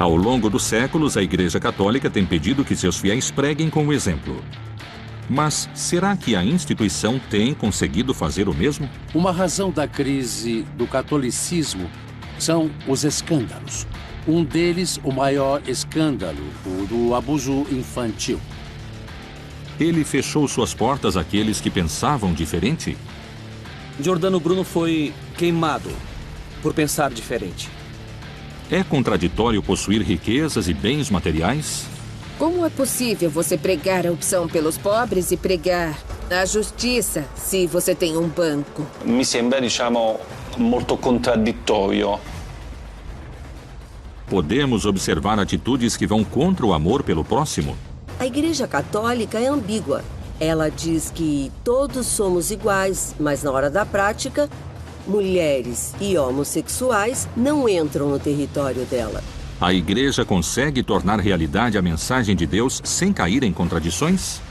Ao longo dos séculos, a Igreja Católica tem pedido que seus fiéis preguem com o exemplo. Mas será que a instituição tem conseguido fazer o mesmo? Uma razão da crise do catolicismo são os escândalos. Um deles, o maior escândalo, o do abuso infantil. Ele fechou suas portas àqueles que pensavam diferente? Giordano Bruno foi queimado por pensar diferente. É contraditório possuir riquezas e bens materiais? Como é possível você pregar a opção pelos pobres e pregar a justiça se você tem um banco? Mi sembra, molto contraddittorio. Podemos observar atitudes que vão contra o amor pelo próximo? A Igreja Católica é ambígua. Ela diz que todos somos iguais, mas na hora da prática, mulheres e homossexuais não entram no território dela. A Igreja consegue tornar realidade a mensagem de Deus sem cair em contradições?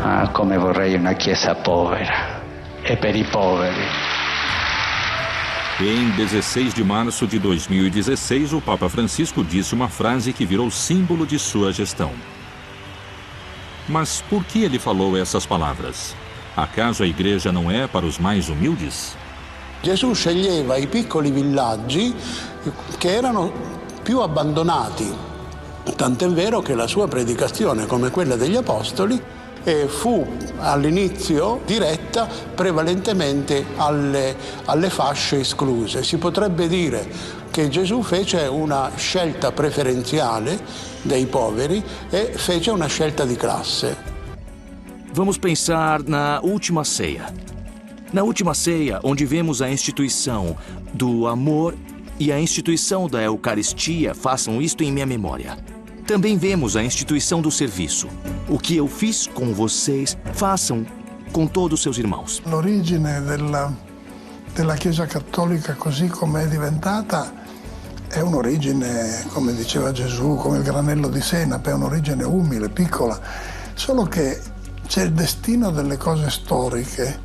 Ah, come vorrei una chiesa povera e per i poveri. Em 16 de março de 2016, o Papa Francisco disse uma frase que virou símbolo de sua gestão. Mas por que ele falou essas palavras? Acaso a igreja não é para os mais humildes? Gesù sceglieva i piccoli villaggi che erano più abbandonati. Tant'è vero che la sua predicazione, come quella degli Apostoli, fu all'inizio diretta prevalentemente alle fasce escluse. Si potrebbe dire che Gesù fece una scelta preferenziale dei poveri e fece una scelta di classe. Vamos pensar na última ceia. Na última ceia, onde vemos a instituição do amor e a instituição da Eucaristia, façam isto em minha memória. Também vemos a instituição do serviço. O que eu fiz com vocês, façam com todos os seus irmãos. L'origine della Chiesa Cattolica così come è diventata è un'origine, come diceva Gesù, come il granello di senape, è un'origine umile, piccola. Solo che c'è il destino delle cose storiche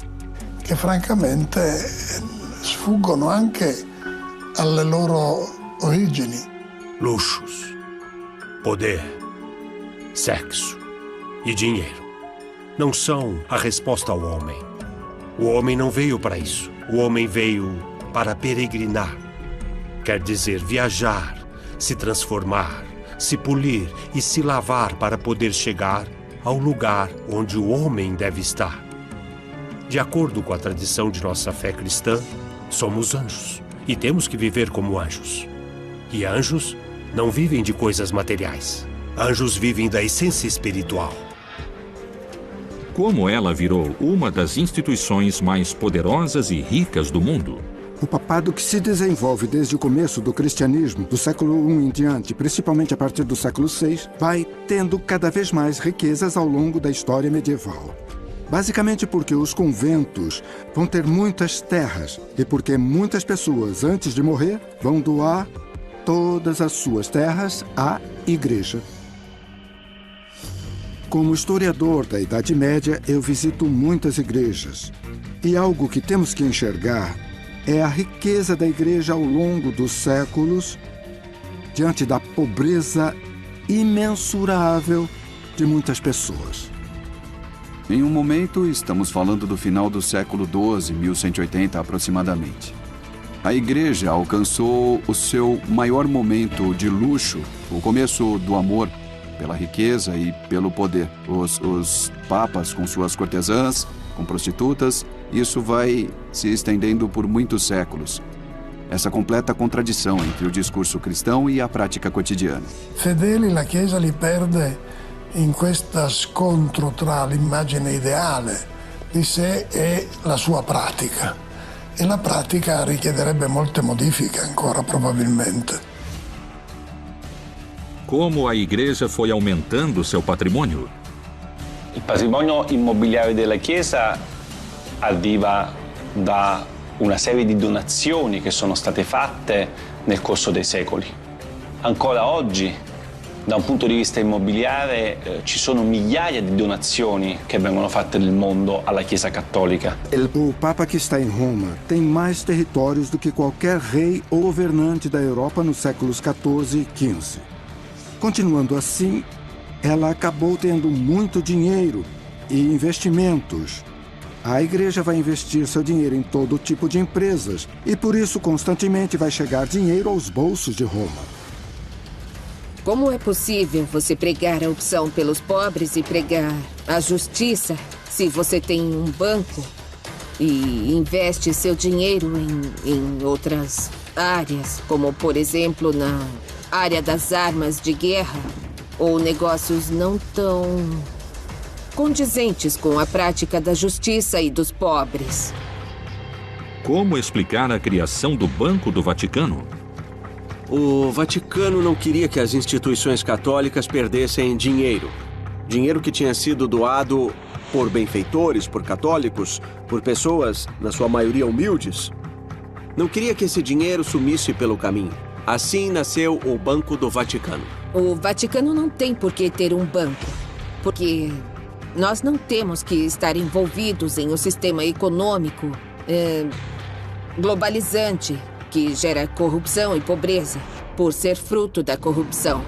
che francamente sfuggono anche alle loro origini. Luxos, poder, sexo e dinheiro não são a resposta ao homem. O homem não veio para isso. O homem veio para peregrinar. Quer dizer, viajar, se transformar, se polir e se lavar para poder chegar ao lugar onde o homem deve estar. De acordo com a tradição de nossa fé cristã, somos anjos e temos que viver como anjos. E anjos não vivem de coisas materiais. Anjos vivem da essência espiritual. Como ela virou uma das instituições mais poderosas e ricas do mundo? O papado que se desenvolve desde o começo do cristianismo, do século I em diante, principalmente a partir do século VI, vai tendo cada vez mais riquezas ao longo da história medieval. Basicamente porque os conventos vão ter muitas terras e porque muitas pessoas, antes de morrer, vão doar todas as suas terras à igreja. Como historiador da Idade Média, eu visito muitas igrejas. E algo que temos que enxergar é a riqueza da igreja ao longo dos séculos, diante da pobreza imensurável de muitas pessoas. Em um momento, estamos falando do final do século XII, 1180 aproximadamente. A igreja alcançou o seu maior momento de luxo, o começo do amor pela riqueza e pelo poder. Os papas com suas cortesãs, com prostitutas, isso vai se estendendo por muitos séculos. Essa completa contradição entre o discurso cristão e a prática cotidiana. Fedeli la Chiesa li perde in questo scontro tra l'immagine ideale di sé e la sua pratica. E la pratica richiederebbe molte modifiche ancora probabilmente. Como a igreja foi aumentando seu patrimônio? Il patrimonio immobiliare della Chiesa arriva da una serie di donazioni che sono state fatte nel corso dei secoli. Ancora oggi Da un punto di vista immobiliare ci sono migliaia di donazioni che vengono fatte nel mondo alla Chiesa Cattolica. O Papa que está em Roma tem mais territórios do que qualquer rei ou governante da Europa nos séculos XIV e XV. Continuando assim, ela acabou tendo muito dinheiro e investimentos. A igreja vai investir seu dinheiro em todo tipo de empresas e por isso constantemente vai chegar dinheiro aos bolsos de Roma. Como é possível você pregar a opção pelos pobres e pregar a justiça se você tem um banco e investe seu dinheiro em outras áreas, como, por exemplo, na área das armas de guerra ou negócios não tão condizentes com a prática da justiça e dos pobres? Como explicar a criação do Banco do Vaticano? O Vaticano não queria que as instituições católicas perdessem dinheiro. Dinheiro que tinha sido doado por benfeitores, por católicos, por pessoas, na sua maioria humildes. Não queria que esse dinheiro sumisse pelo caminho. Assim nasceu o Banco do Vaticano. O Vaticano não tem por que ter um banco, porque nós não temos que estar envolvidos em um sistema econômico globalizante, que gera corrupção e pobreza, por ser fruto da corrupção.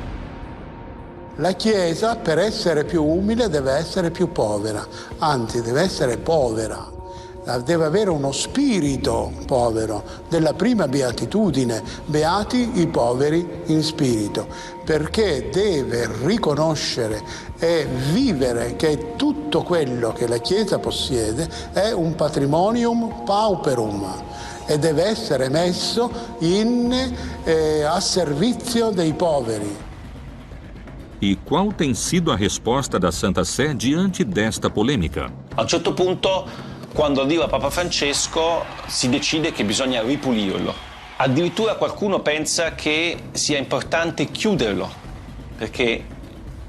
La Chiesa, per essere più umile, deve essere più povera, anzi deve essere povera, deve avere uno spirito povero, della prima beatitudine, beati i poveri in spirito, perché deve riconoscere e vivere che tutto quello che la Chiesa possiede è un patrimonium pauperum, e deve essere messo a servizio dei poveri. E qual tem sido a resposta da Santa Sé diante desta polêmica? A un certo punto, quando arriva Papa Francesco, si decide che bisogna ripulirlo. Addirittura qualcuno pensa che sia importante chiuderlo, perché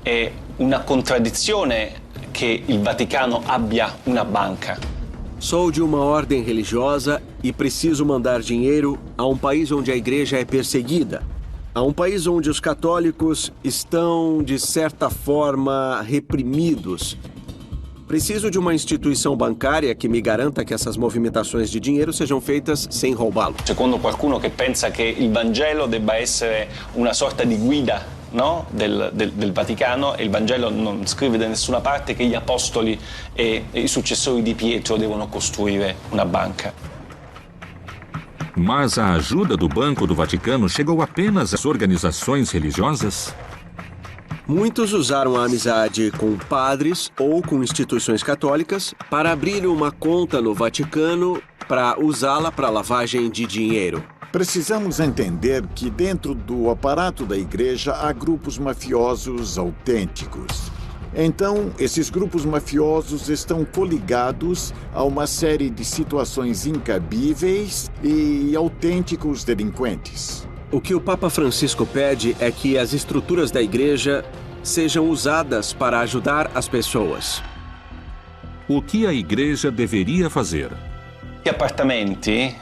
è una contraddizione che il Vaticano abbia una banca. Sou de uma ordem religiosa e preciso mandar dinheiro a um país onde a igreja é perseguida, a um país onde os católicos estão, de certa forma, reprimidos. Preciso de uma instituição bancária que me garanta que essas movimentações de dinheiro sejam feitas sem roubá-lo. Secondo qualcuno che pensa che il Vangelo debba essere una sorta di guida, no? del Vaticano, e il Vangelo non scrive da nessuna parte che gli apostoli e i successori di Pietro devono costruire una banca. Mas a ajuda do Banco do Vaticano chegou apenas às organizações religiosas? Muitos usaram a amizade com padres ou com instituições católicas para abrir uma conta no Vaticano para usá-la para lavagem de dinheiro. Precisamos entender que dentro do aparato da igreja há grupos mafiosos autênticos. Então, esses grupos mafiosos estão coligados a uma série de situações incabíveis e autênticos delinquentes. O que o Papa Francisco pede é que as estruturas da igreja sejam usadas para ajudar as pessoas. O que a igreja deveria fazer? Gli appartamenti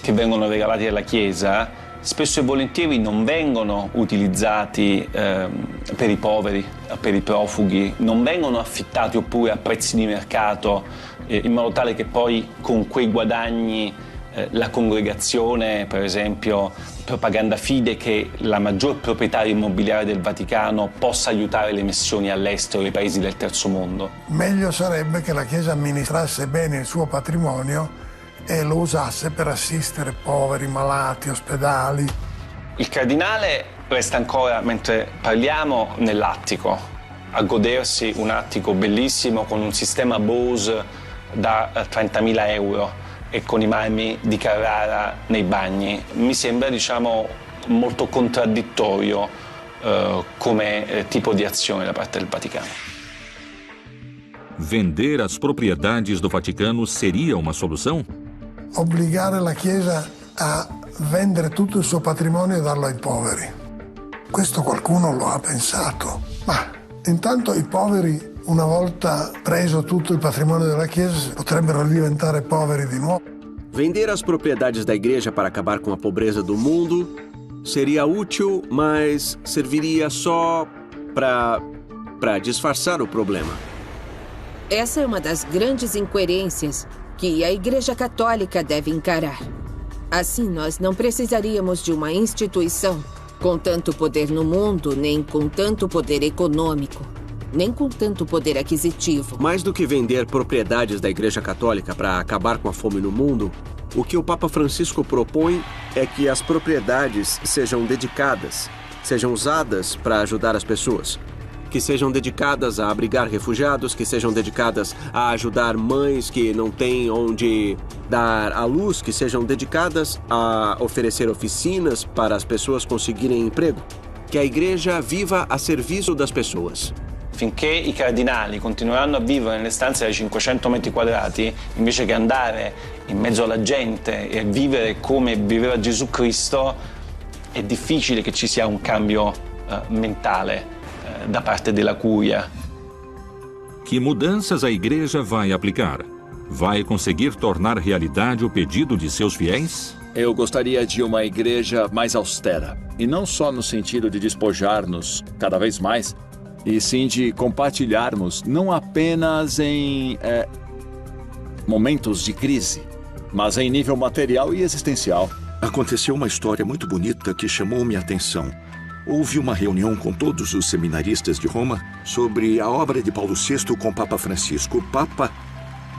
che vengono regalati alla Chiesa spesso e volentieri non vengono utilizzati per i poveri, per i profughi, non vengono affittati oppure a prezzi di mercato in modo tale che poi con quei guadagni la congregazione, per esempio Propaganda Fide, che è la maggior proprietaria immobiliare del Vaticano, possa aiutare le missioni all'estero, ai paesi del terzo mondo. Meglio sarebbe che la Chiesa amministrasse bene il suo patrimonio e lo usasse per assistere poveri, malati, ospedali. Il cardinale resta ancora, mentre parliamo, nell'attico, a godersi un attico bellissimo con un sistema Bose da 30.000 euro e con i marmi di Carrara nei bagni. Mi sembra, molto contraddittorio come tipo di azione da parte del Vaticano. Vender as propriedades do Vaticano seria uma solução? Obbligare la Chiesa a vendere tutto il suo patrimonio e darlo ai poveri. Questo qualcuno lo ha pensato. Ma intanto i poveri, una volta preso tutto il patrimonio della Chiesa, potrebbero diventare poveri di nuovo. Vender as propriedades da igreja para acabar com a pobreza do mundo Seria útil, mas serviria só para disfarçar o problema. Essa é uma das grandes incoerências que a Igreja Católica deve encarar. Assim, nós não precisaríamos de uma instituição com tanto poder no mundo, nem com tanto poder econômico, nem com tanto poder aquisitivo. Mais do que vender propriedades da Igreja Católica para acabar com a fome no mundo, o que o Papa Francisco propõe é que as propriedades sejam dedicadas, sejam usadas para ajudar as pessoas. Que sejam dedicadas a abrigar refugiados, que sejam dedicadas a ajudar mães que não têm onde dar à luz, que sejam dedicadas a oferecer oficinas para as pessoas conseguirem emprego. Que a igreja viva a serviço das pessoas. Finché i cardinali continueranno a vivere nelle stanze da 500 metri quadrati, invece che andare in mezzo alla gente e vivere come viveva Gesù Cristo, è difficile che ci sia un cambio mentale da parte della curia. Que mudanças a igreja vai aplicar? Vai conseguir tornar realidade o pedido de seus fiéis? Eu gostaria de uma igreja mais austera. E não só no sentido de despojar-nos cada vez mais, e sim de compartilharmos não apenas em momentos de crise, mas em nível material e existencial. Aconteceu uma história muito bonita que chamou minha atenção. Houve uma reunião com todos os seminaristas de Roma sobre a obra de Paulo VI com o Papa Francisco. O Papa,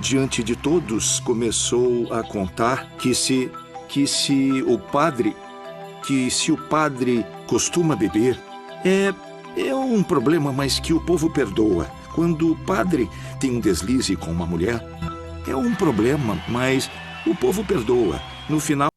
diante de todos, começou a contar que se o padre costuma beber, é um problema, mas que o povo perdoa. Quando o padre tem um deslize com uma mulher, é um problema, mas o povo perdoa. No final,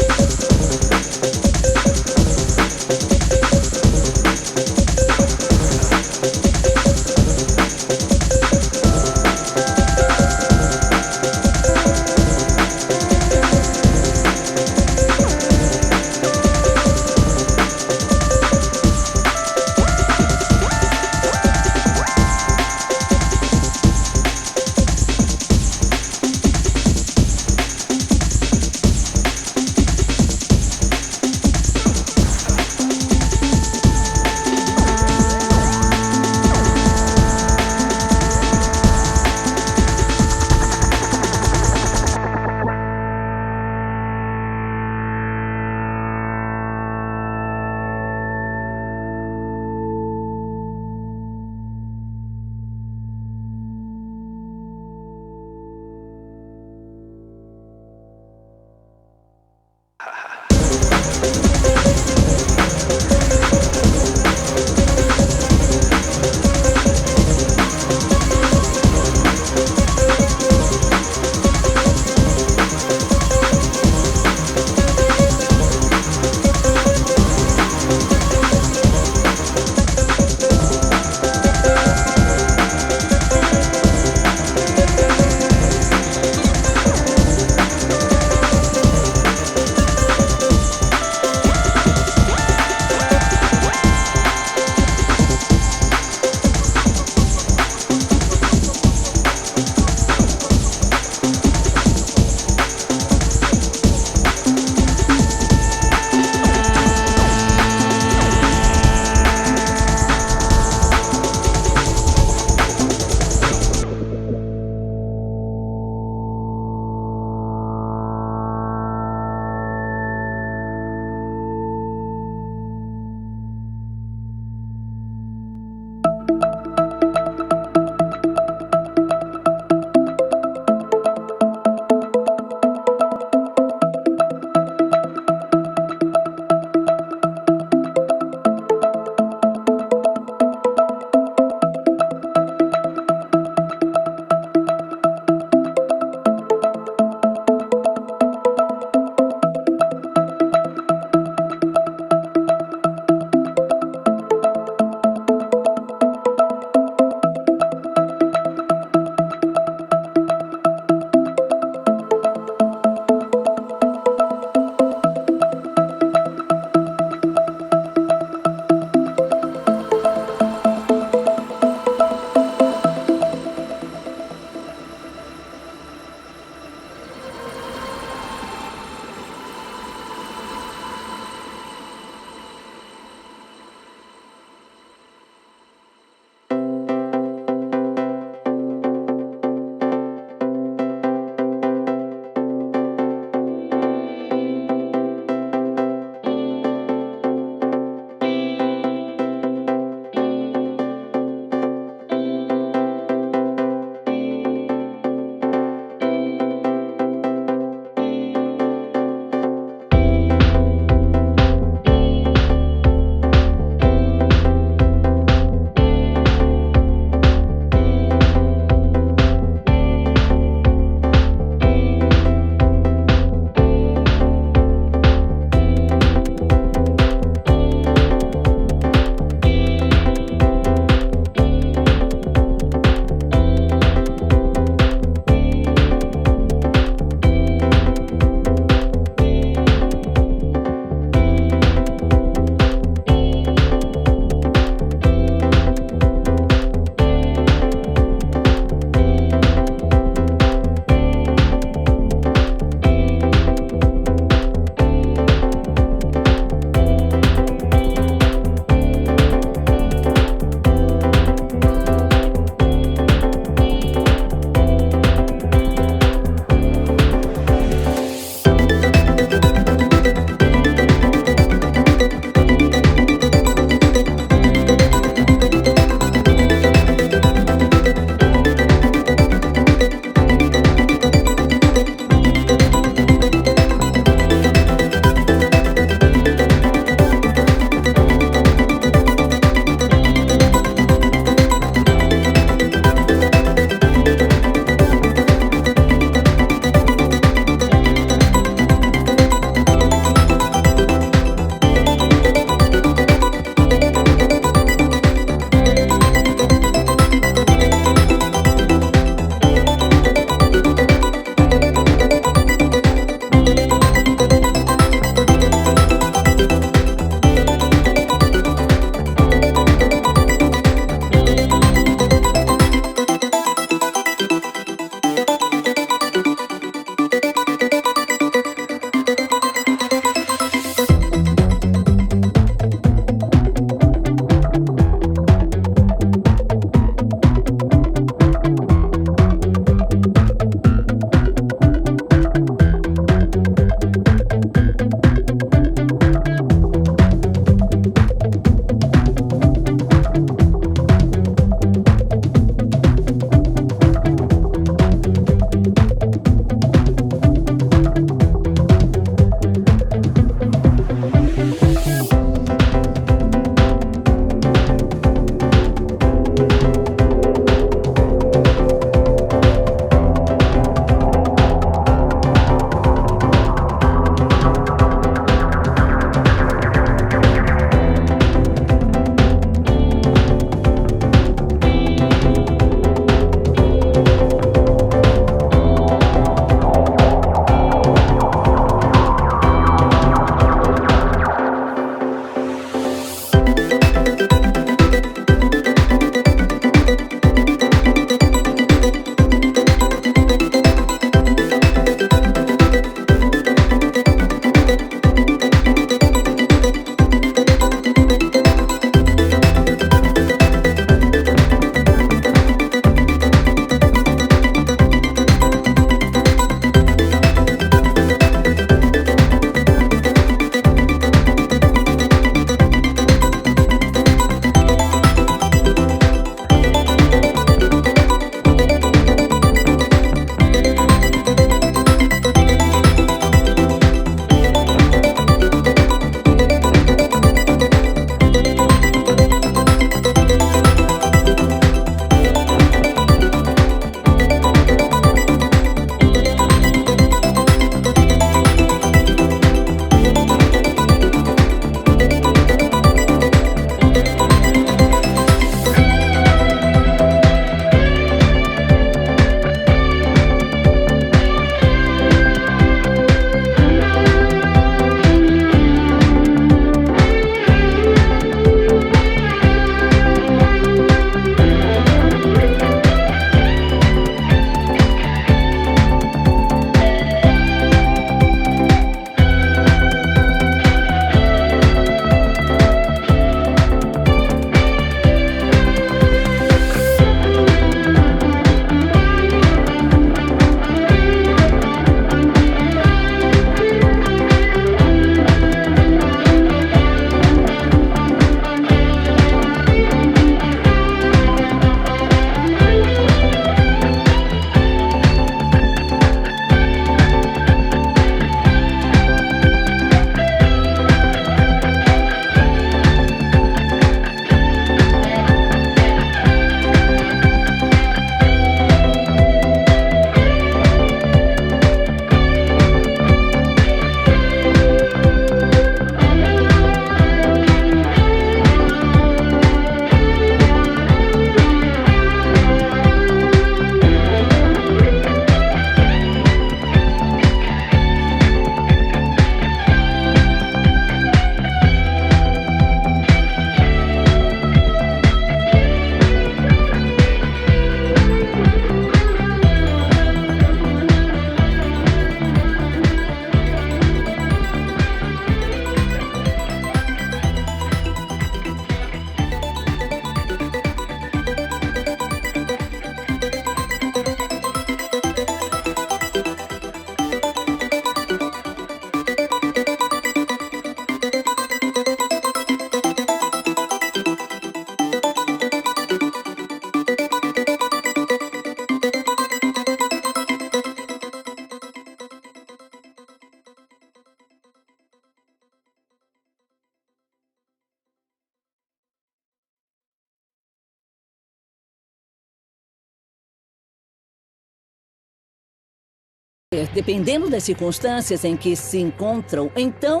Dependendo das circunstâncias em que se encontram, então...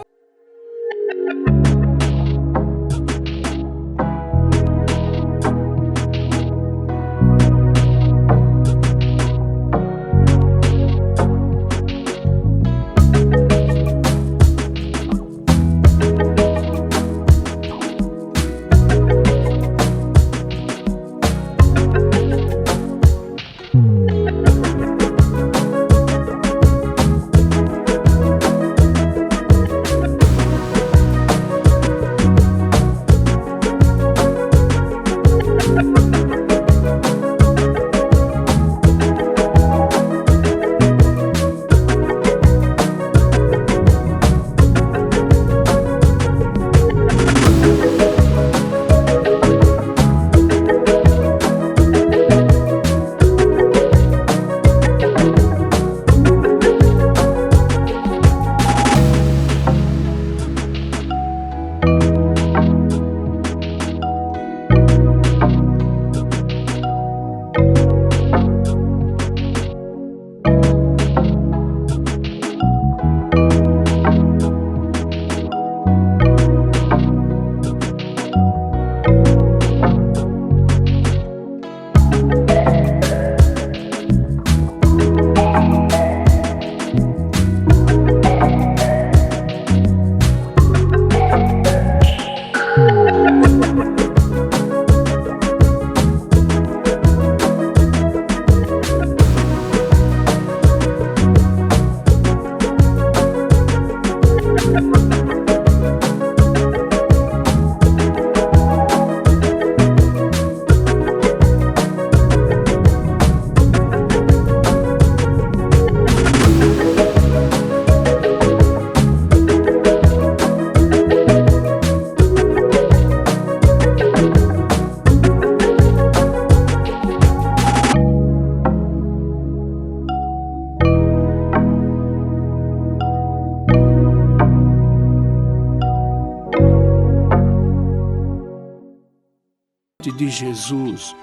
De Jesus.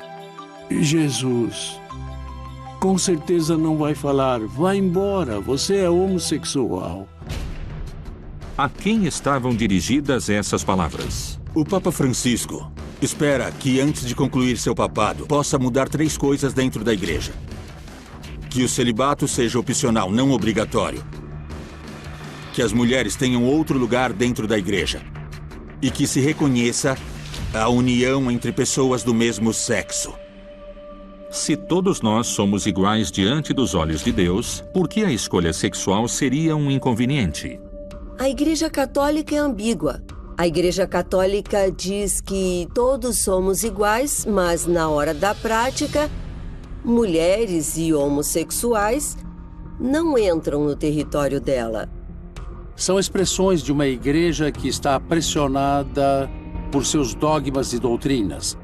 Jesus, com certeza não vai falar, vai embora, você é homossexual. A quem estavam dirigidas essas palavras? O Papa Francisco espera que, antes de concluir seu papado, possa mudar 3 coisas dentro da igreja. Que o celibato seja opcional, não obrigatório. Que as mulheres tenham outro lugar dentro da igreja. E que se reconheça a união entre pessoas do mesmo sexo. Se todos nós somos iguais diante dos olhos de Deus, por que a escolha sexual seria um inconveniente? A Igreja Católica é ambígua. A Igreja Católica diz que todos somos iguais, mas na hora da prática, mulheres e homossexuais não entram no território dela. São expressões de uma igreja que está pressionada por seus dogmas e doutrinas,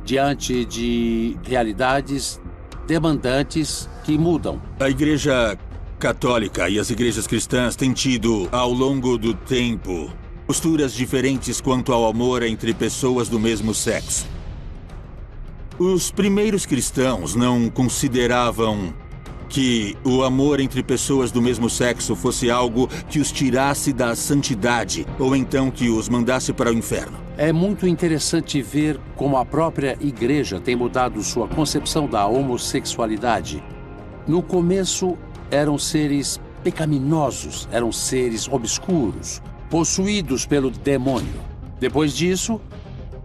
diante de realidades demandantes que mudam. A Igreja Católica e as igrejas cristãs têm tido, ao longo do tempo, posturas diferentes quanto ao amor entre pessoas do mesmo sexo. Os primeiros cristãos não consideravam que o amor entre pessoas do mesmo sexo fosse algo que os tirasse da santidade ou então que os mandasse para o inferno. É muito interessante ver como a própria igreja tem mudado sua concepção da homossexualidade. No começo, eram seres pecaminosos, eram seres obscuros, possuídos pelo demônio. Depois disso,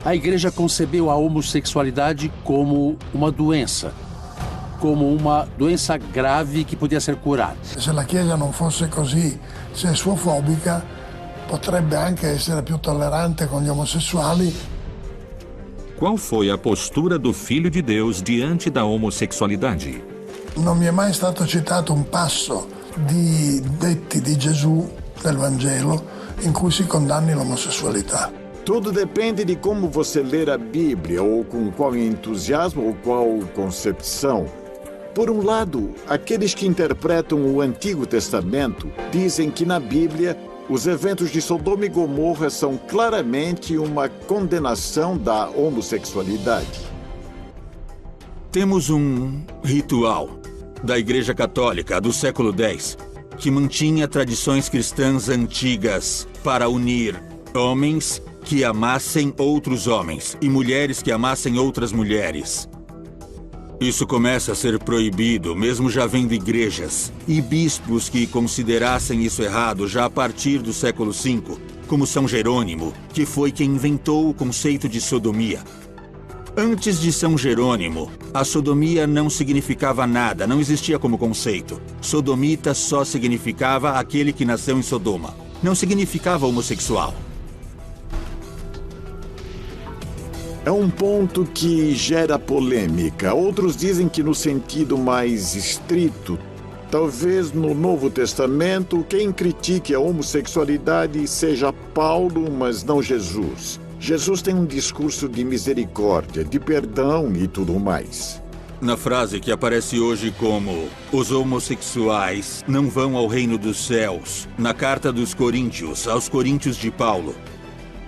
a igreja concebeu a homossexualidade como uma doença grave que podia ser curada. Se la Chiesa non fosse così sessuofobica, potrebbe anche essere più tollerante con gli omosessuali. Qual foi a postura do Filho de Deus diante da homossexualidade? Non mi è mai stato citato un passo di detti di Gesù nel Vangelo in cui si condanni l'omosessualità. Tudo depende de como você ler a Bíblia, ou com qual entusiasmo ou qual concepção. Por um lado, aqueles que interpretam o Antigo Testamento dizem que na Bíblia os eventos de Sodoma e Gomorra são claramente uma condenação da homossexualidade. Temos um ritual da Igreja Católica do século X, que mantinha tradições cristãs antigas para unir homens que amassem outros homens e mulheres que amassem outras mulheres. Isso começa a ser proibido, mesmo já vendo igrejas e bispos que considerassem isso errado já a partir do século V, como São Jerônimo, que foi quem inventou o conceito de sodomia. Antes de São Jerônimo, a sodomia não significava nada, não existia como conceito. Sodomita só significava aquele que nasceu em Sodoma. Não significava homossexual. É um ponto que gera polêmica. Outros dizem que no sentido mais estrito, talvez no Novo Testamento, quem critique a homossexualidade seja Paulo, mas não Jesus. Jesus tem um discurso de misericórdia, de perdão e tudo mais. Na frase que aparece hoje como os homossexuais não vão ao reino dos céus, na carta dos Coríntios, aos Coríntios de Paulo,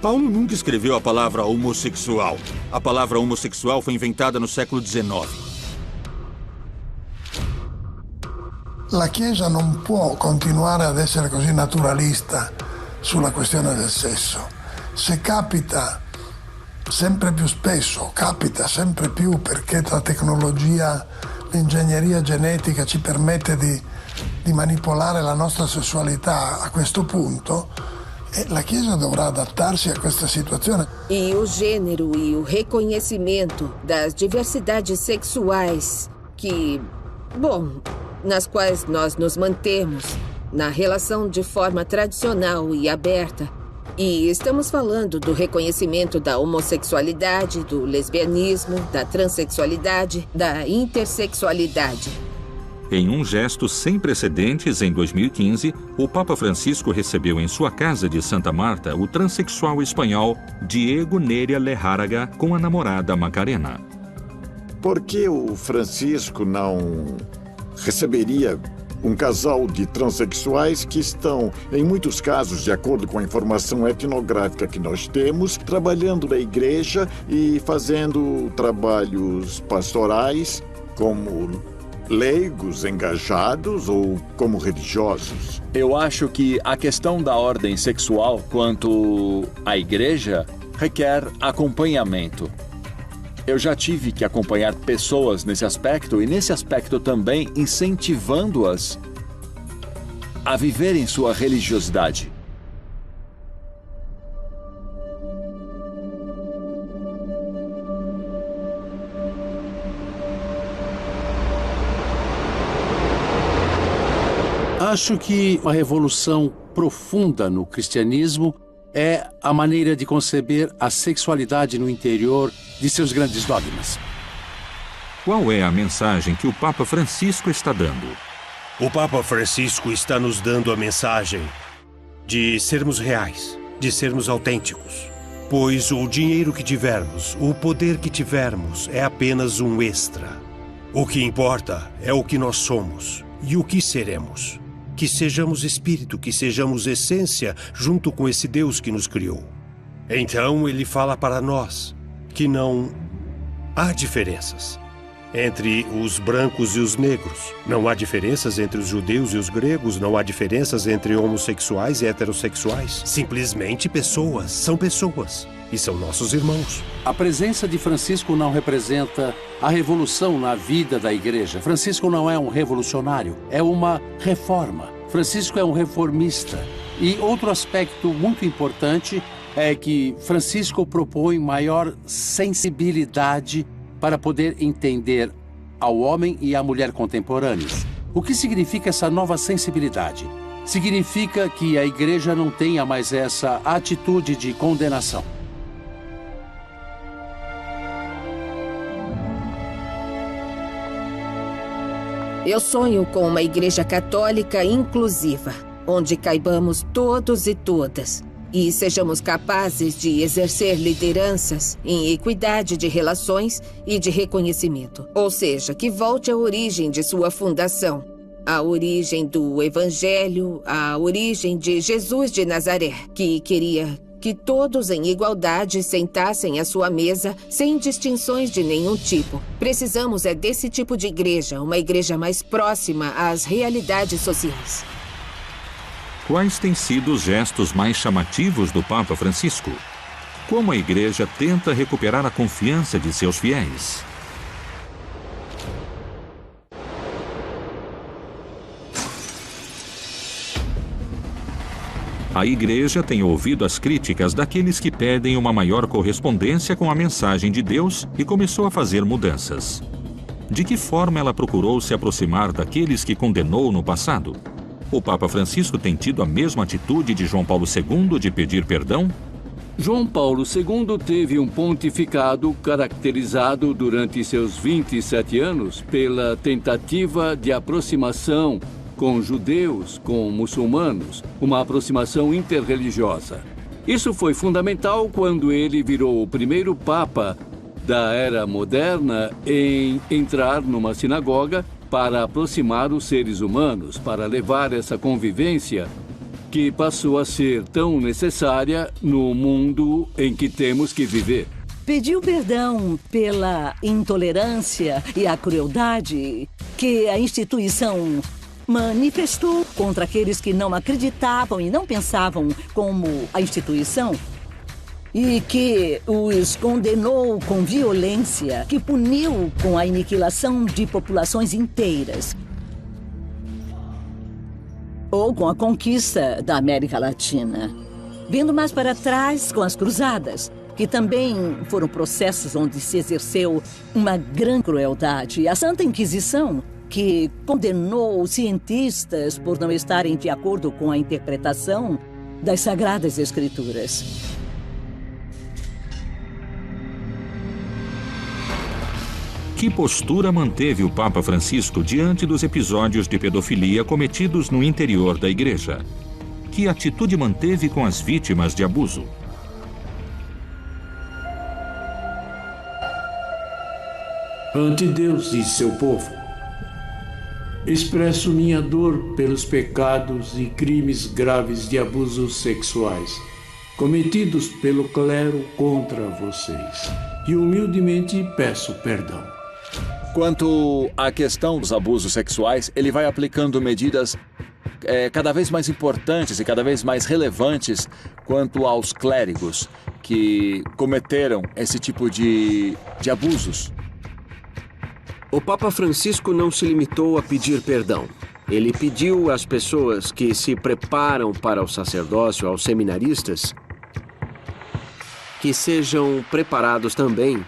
Paulo nunca escreveu a palavra homossexual. A palavra homossexual foi inventada no século XIX. La Chiesa non può continuare ad essere così naturalista sulla questione del sesso. Se capita sempre più spesso, capita sempre più perché la tecnologia, l'ingegneria genetica ci permette di manipolare la nostra sessualità a questo punto, la Chiesa dovrà adattarsi a questa situazione. E o gênero e o reconhecimento das diversidades sexuais nas quais nós nos mantemos na relação de forma tradicional e aberta. E estamos falando do reconhecimento da homossexualidade, do lesbianismo, da transexualidade, da intersexualidade. Em um gesto sem precedentes, em 2015, o Papa Francisco recebeu em sua casa de Santa Marta o transexual espanhol Diego Neria Lejarraga com a namorada Macarena. Por que o Francisco não receberia um casal de transexuais que estão, em muitos casos, de acordo com a informação etnográfica que nós temos, trabalhando na igreja e fazendo trabalhos pastorais como leigos engajados ou como religiosos? Eu acho que a questão da ordem sexual quanto à igreja requer acompanhamento. Eu já tive que acompanhar pessoas nesse aspecto e nesse aspecto também incentivando-as a viverem sua religiosidade. Acho que uma revolução profunda no cristianismo é a maneira de conceber a sexualidade no interior de seus grandes dogmas. Qual é a mensagem que o Papa Francisco está dando? O Papa Francisco está nos dando a mensagem de sermos reais, de sermos autênticos. Pois o dinheiro que tivermos, o poder que tivermos é apenas um extra. O que importa é o que nós somos e o que seremos. Que sejamos espírito, que sejamos essência junto com esse Deus que nos criou. Então ele fala para nós que não há diferenças entre os brancos e os negros. Não há diferenças entre os judeus e os gregos. Não há diferenças entre homossexuais e heterossexuais. Simplesmente pessoas são pessoas e são nossos irmãos. A presença de Francisco não representa a revolução na vida da igreja. Francisco não é um revolucionário, é uma reforma. Francisco é um reformista. E outro aspecto muito importante é que Francisco propõe maior sensibilidade para poder entender ao homem e à mulher contemporâneos. O que significa essa nova sensibilidade? Significa que a igreja não tenha mais essa atitude de condenação. Eu sonho com uma igreja católica inclusiva, onde caibamos todos e todas e sejamos capazes de exercer lideranças em equidade de relações e de reconhecimento. Ou seja, que volte à origem de sua fundação, à origem do Evangelho, à origem de Jesus de Nazaré, que queria que todos em igualdade sentassem à sua mesa sem distinções de nenhum tipo. Precisamos é desse tipo de igreja, uma igreja mais próxima às realidades sociais. Quais têm sido os gestos mais chamativos do Papa Francisco? Como a igreja tenta recuperar a confiança de seus fiéis? A igreja tem ouvido as críticas daqueles que pedem uma maior correspondência com a mensagem de Deus e começou a fazer mudanças. De que forma ela procurou se aproximar daqueles que condenou no passado? O Papa Francisco tem tido a mesma atitude de João Paulo II de pedir perdão? João Paulo II teve um pontificado caracterizado durante seus 27 anos pela tentativa de aproximação com judeus, com muçulmanos, uma aproximação interreligiosa. Isso foi fundamental quando ele virou o primeiro Papa da era moderna em entrar numa sinagoga para aproximar os seres humanos, para levar essa convivência que passou a ser tão necessária no mundo em que temos que viver. Pediu perdão pela intolerância e a crueldade que a instituição manifestou contra aqueles que não acreditavam e não pensavam como a instituição, e que os condenou com violência, que puniu com a aniquilação de populações inteiras, ou com a conquista da América Latina. Vindo mais para trás, com as cruzadas, que também foram processos onde se exerceu uma grande crueldade. A Santa Inquisição, que condenou cientistas por não estarem de acordo com a interpretação das Sagradas Escrituras. Que postura manteve o Papa Francisco diante dos episódios de pedofilia cometidos no interior da igreja? Que atitude manteve com as vítimas de abuso? Ante Deus e seu povo, expresso minha dor pelos pecados e crimes graves de abusos sexuais cometidos pelo clero contra vocês e humildemente peço perdão. Quanto à questão dos abusos sexuais, ele vai aplicando medidas cada vez mais importantes e cada vez mais relevantes quanto aos clérigos que cometeram esse tipo de abusos. O Papa Francisco não se limitou a pedir perdão. Ele pediu às pessoas que se preparam para o sacerdócio, aos seminaristas, que sejam preparados também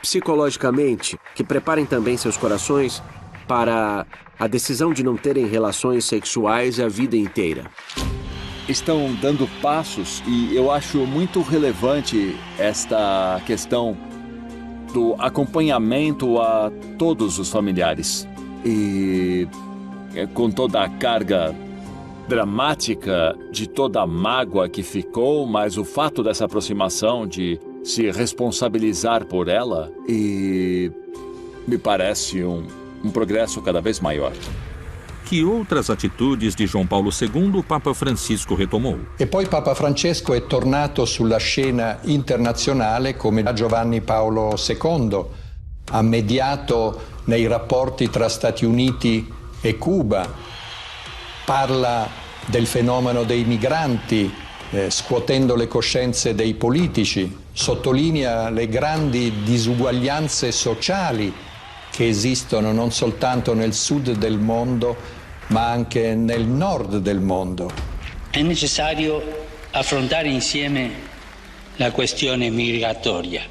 psicologicamente, que preparem também seus corações para a decisão de não terem relações sexuais a vida inteira. Estão dando passos e eu acho muito relevante esta questão do acompanhamento a todos os familiares. E com toda a carga dramática de toda a mágoa que ficou, mas o fato dessa aproximação, de se responsabilizar por ela, e me parece um progresso cada vez maior. Que outras atitudes di João Paulo II o Papa Francisco retomou? E poi Papa Francesco è tornato sulla scena internazionale come Giovanni Paolo II. Ha mediato nei rapporti tra Stati Uniti e Cuba. Parla del fenomeno dei migranti, scuotendo le coscienze dei politici. Sottolinea le grandi disuguaglianze sociali che esistono non soltanto nel sud del mondo, ma anche nel nord del mondo. È necessario affrontare insieme la questione migratoria.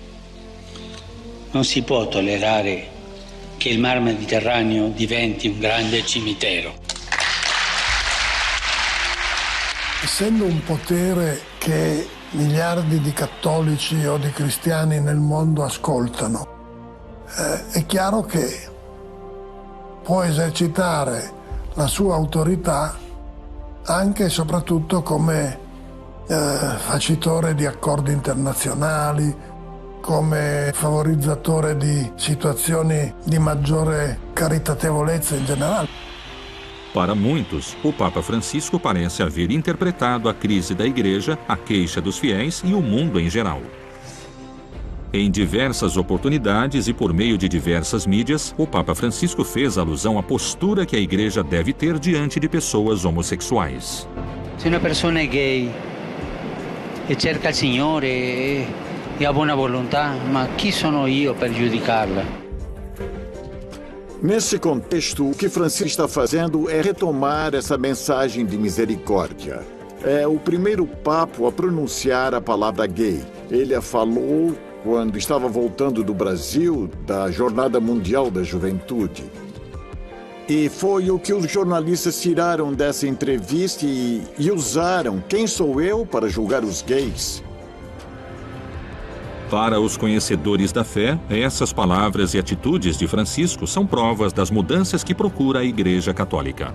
Non si può tollerare che il Mar Mediterraneo diventi un grande cimitero. Essendo un potere che miliardi di cattolici o di cristiani nel mondo ascoltano, è chiaro che può esercitare la sua autorità anche e soprattutto come facitore di accordi internazionali, come favorizzatore di situazioni di maggiore caritatevolezza in generale. Para muitos, o Papa Francisco parece haver interpretado a crise da Igreja, a queixa dos fiéis e o mundo em geral. Em diversas oportunidades e por meio de diversas mídias, o Papa Francisco fez alusão à postura que a Igreja deve ter diante de pessoas homossexuais. Se uma pessoa é gay e cerca il Signore e ha buona volontà, ma chi sono io per giudicarla? Nesse contexto, o que Francisco está fazendo é retomar essa mensagem de misericórdia. É o primeiro papa a pronunciar a palavra gay. Ele a falou quando estava voltando do Brasil, da Jornada Mundial da Juventude. E foi o que os jornalistas tiraram dessa entrevista e usaram "Quem sou eu para julgar os gays?" Para os conhecedores da fé, essas palavras e atitudes de Francisco são provas das mudanças que procura a Igreja Católica.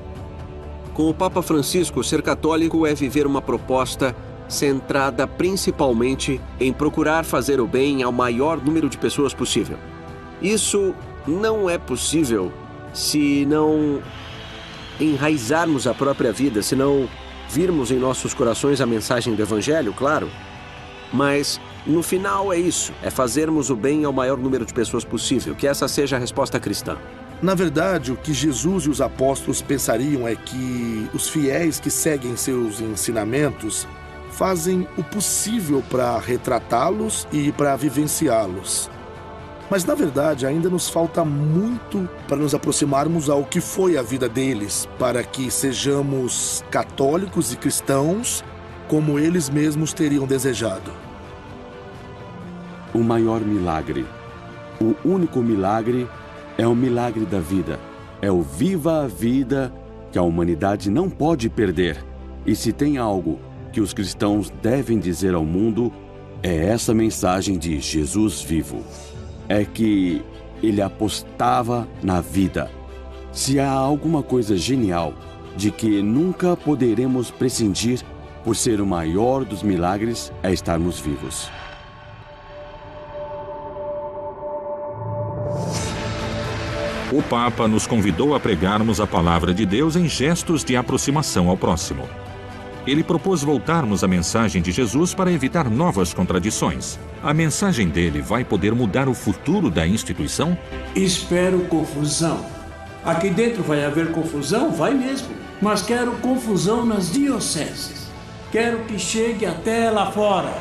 Com o Papa Francisco, ser católico é viver uma proposta centrada principalmente em procurar fazer o bem ao maior número de pessoas possível. Isso não é possível se não enraizarmos a própria vida, se não virmos em nossos corações a mensagem do Evangelho, claro. Mas, no final, é isso, é fazermos o bem ao maior número de pessoas possível, que essa seja a resposta cristã. Na verdade, o que Jesus e os apóstolos pensariam é que os fiéis que seguem seus ensinamentos fazem o possível para retratá-los e para vivenciá-los. Mas, na verdade, ainda nos falta muito para nos aproximarmos ao que foi a vida deles, para que sejamos católicos e cristãos como eles mesmos teriam desejado. O maior milagre, o único milagre, é o milagre da vida. É o viva a vida que a humanidade não pode perder. E se tem algo que os cristãos devem dizer ao mundo, é essa mensagem de Jesus vivo. É que ele apostava na vida. Se há alguma coisa genial de que nunca poderemos prescindir por ser o maior dos milagres, é estarmos vivos. O Papa nos convidou a pregarmos a palavra de Deus em gestos de aproximação ao próximo. Ele propôs voltarmos à mensagem de Jesus para evitar novas contradições. A mensagem dele vai poder mudar o futuro da instituição? Espero confusão. Aqui dentro vai haver confusão? Vai mesmo. Mas quero confusão nas dioceses. Quero que chegue até lá fora.